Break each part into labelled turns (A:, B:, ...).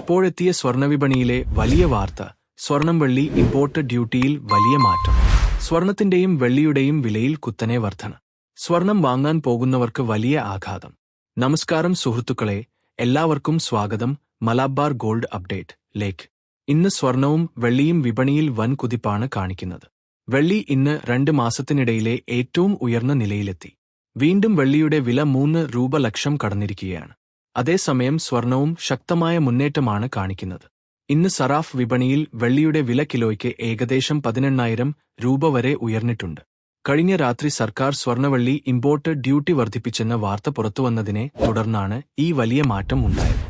A: ഇപ്പോഴെത്തിയ സ്വർണ്ണവിപണിയിലെ വലിയ വാർത്ത: സ്വർണം വെള്ളി ഇമ്പോർട്ട് ഡ്യൂട്ടിയിൽ വലിയ മാറ്റം. സ്വർണത്തിന്റെയും വെള്ളിയുടെയും വിലയിൽ കുത്തനെ വർധന. സ്വർണം വാങ്ങാൻ പോകുന്നവർക്ക് വലിയ ആഘാതം. നമസ്കാരം സുഹൃത്തുക്കളെ, എല്ലാവർക്കും സ്വാഗതം മലബാർ ഗോൾഡ് അപ്ഡേറ്റ് ലേക്ക്. ഇന്ന് സ്വർണവും വെള്ളിയും വിപണിയിൽ വൻ കുതിപ്പാണ് കാണിക്കുന്നത്. വെള്ളി ഇന്ന് 2 മാസത്തിനിടയിലെ ഏറ്റവും ഉയർന്ന നിലയിലെത്തി. വീണ്ടും വെള്ളിയുടെ വില 3 രൂപ ലക്ഷം കടന്നിരിക്കുകയാണ്. അതേസമയം സ്വർണവും ശക്തമായ മുന്നേറ്റമാണ് കാണിക്കുന്നത്. ഇന്ന് സറാഫ് വിപണിയിൽ വെള്ളിയുടെ വില കിലോയ്ക്ക് ഏകദേശം 18,000 രൂപ വരെ ഉയർന്നിട്ടുണ്ട്. കഴിഞ്ഞ രാത്രി സർക്കാർ സ്വർണവെള്ളി ഇമ്പോർട്ട് ഡ്യൂട്ടി വർദ്ധിപ്പിച്ചെന്ന വാർത്ത പുറത്തുവന്നതിനെ തുടർന്നാണ് ഈ വലിയ മാറ്റം ഉണ്ടായത്.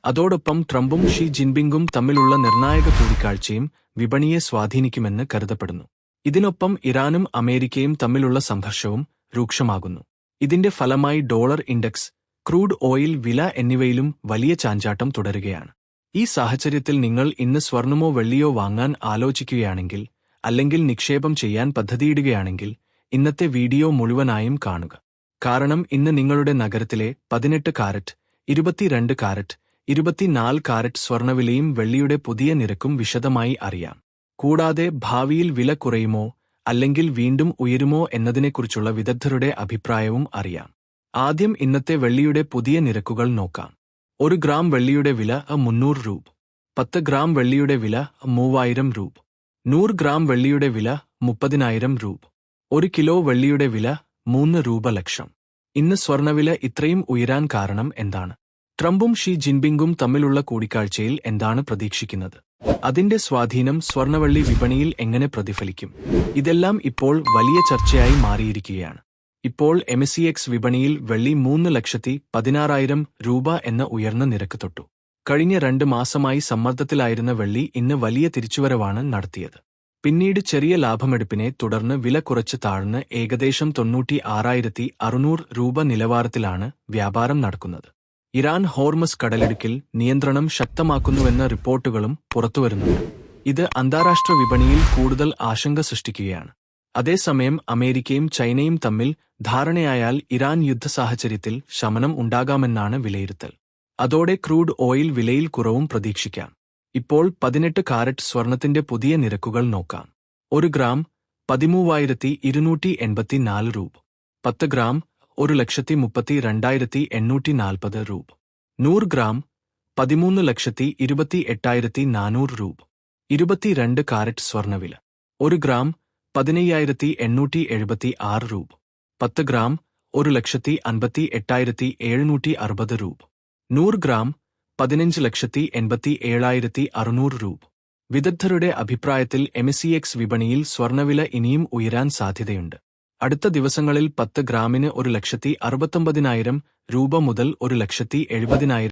A: അതോടൊപ്പം ട്രംപും ഷി ജിൻപിങ്ങും തമ്മിലുള്ള നിർണായക കൂടിക്കാഴ്ചയും വിപണിയെ സ്വാധീനിക്കുമെന്ന് കരുതപ്പെടുന്നു. ഇതിനൊപ്പം ഇറാനും അമേരിക്കയും തമ്മിലുള്ള സംഘർഷവും രൂക്ഷമാകുന്നു. ഇതിന്റെ ഫലമായി ഡോളർ ഇൻഡെക്സ്, ക്രൂഡ് ഓയിൽ വില എന്നിവയിലും വലിയ ചാഞ്ചാട്ടം തുടരുകയാണ്. ഈ സാഹചര്യത്തിൽ നിങ്ങൾ ഇന്ന് സ്വർണമോ വെള്ളിയോ വാങ്ങാൻ ആലോചിക്കുകയാണെങ്കിൽ, അല്ലെങ്കിൽ നിക്ഷേപം ചെയ്യാൻ പദ്ധതിയിടുകയാണെങ്കിൽ, ഇന്നത്തെ വീഡിയോ മുഴുവനായും കാണുക. കാരണം ഇന്ന് നിങ്ങളുടെ നഗരത്തിലെ 18 കാരറ്റ്, 22 കാരറ്റ്, 24 കാരറ്റ് സ്വർണവിലയും വെള്ളിയുടെ പുതിയ നിരക്കും വിശദമായി അറിയാം. കൂടാതെ ഭാവിയിൽ വില കുറയുമോ അല്ലെങ്കിൽ വീണ്ടും ഉയരുമോ എന്നതിനെക്കുറിച്ചുള്ള വിദഗ്ധരുടെ അഭിപ്രായവും അറിയാം. ആദ്യം ഇന്നത്തെ വെള്ളിയുടെ പുതിയ നിരക്കുകൾ നോക്കാം. 1 ഗ്രാം വെള്ളിയുടെ വില 300 രൂപ. 10 ഗ്രാം വെള്ളിയുടെ വില 3000 രൂപ. 100 ഗ്രാം വെള്ളിയുടെ വില 30,000 രൂപ. 1 കിലോ വെള്ളിയുടെ വില 3 രൂപ ലക്ഷം. ഇന്ന് സ്വർണവില ഇത്രയും ഉയരാൻ കാരണം എന്താണ്? ട്രംപും ഷി ജിൻപിങ്ങും തമ്മിലുള്ള കൂടിക്കാഴ്ചയിൽ എന്താണ് പ്രതീക്ഷിക്കുന്നത്? അതിന്റെ സ്വാധീനം സ്വർണവെള്ളി വിപണിയിൽ എങ്ങനെ പ്രതിഫലിക്കും? ഇതെല്ലാം ഇപ്പോൾ വലിയ ചർച്ചയായി മാറിയിരിക്കുകയാണ്. ഇപ്പോൾ MCX വിപണിയിൽ വെള്ളി 3,16,000 രൂപ എന്ന ഉയർന്ന നിരക്ക് തൊട്ടു. കഴിഞ്ഞ 2 മാസമായി സമ്മർദ്ദത്തിലായിരുന്ന വെള്ളി ഇന്ന് വലിയ തിരിച്ചുവരവാണ് നടത്തിയത്. പിന്നീട് ചെറിയ ലാഭമെടുപ്പിനെ തുടർന്ന് വില കുറച്ച് താഴ്ന്ന് ഏകദേശം 96,600 രൂപ നിലവാരത്തിലാണ് വ്യാപാരം നടക്കുന്നത്. ഇറാൻ ഹോർമസ് കടലിടുക്കിൽ നിയന്ത്രണം ശക്തമാക്കുന്നുവെന്ന റിപ്പോർട്ടുകളും പുറത്തുവരുന്നുണ്ട്. ഇത് അന്താരാഷ്ട്ര വിപണിയിൽ കൂടുതൽ ആശങ്ക സൃഷ്ടിക്കുകയാണ്. അതേസമയം അമേരിക്കയും ചൈനയും തമ്മിൽ ധാരണയായാൽ ഇറാൻ യുദ്ധസാഹചര്യത്തിൽ ശമനം ഉണ്ടാകാമെന്നാണ് വിലയിരുത്തൽ. അതോടെ ക്രൂഡ് ഓയിൽ വിലയിൽ കുറവും പ്രതീക്ഷിക്കാം. ഇപ്പോൾ 18 കാരറ്റ് സ്വർണത്തിന്റെ പുതിയ നിരക്കുകൾ നോക്കാം. 1 ഗ്രാം 13,284 രൂപ. 10 ഗ്രാം 1,32,840 രൂപ. 100 ഗ്രാം 13,28,400 രൂപ. 22 കാരറ്റ് സ്വർണവില. 1 ഗ്രാം 15,876 രൂപ. 10 ഗ്രാം 1,58,760 രൂപ. 100 ഗ്രാം 15,87,600 രൂപ. വിദഗ്ധരുടെ അഭിപ്രായത്തിൽ MCX വിപണിയിൽ സ്വർണവില ഇനിയും ഉയരാൻ സാധ്യതയുണ്ട്. അടുത്ത ദിവസങ്ങളിൽ 10 ഗ്രാമിന് 1,69,000 രൂപ മുതൽ 1,70,70,000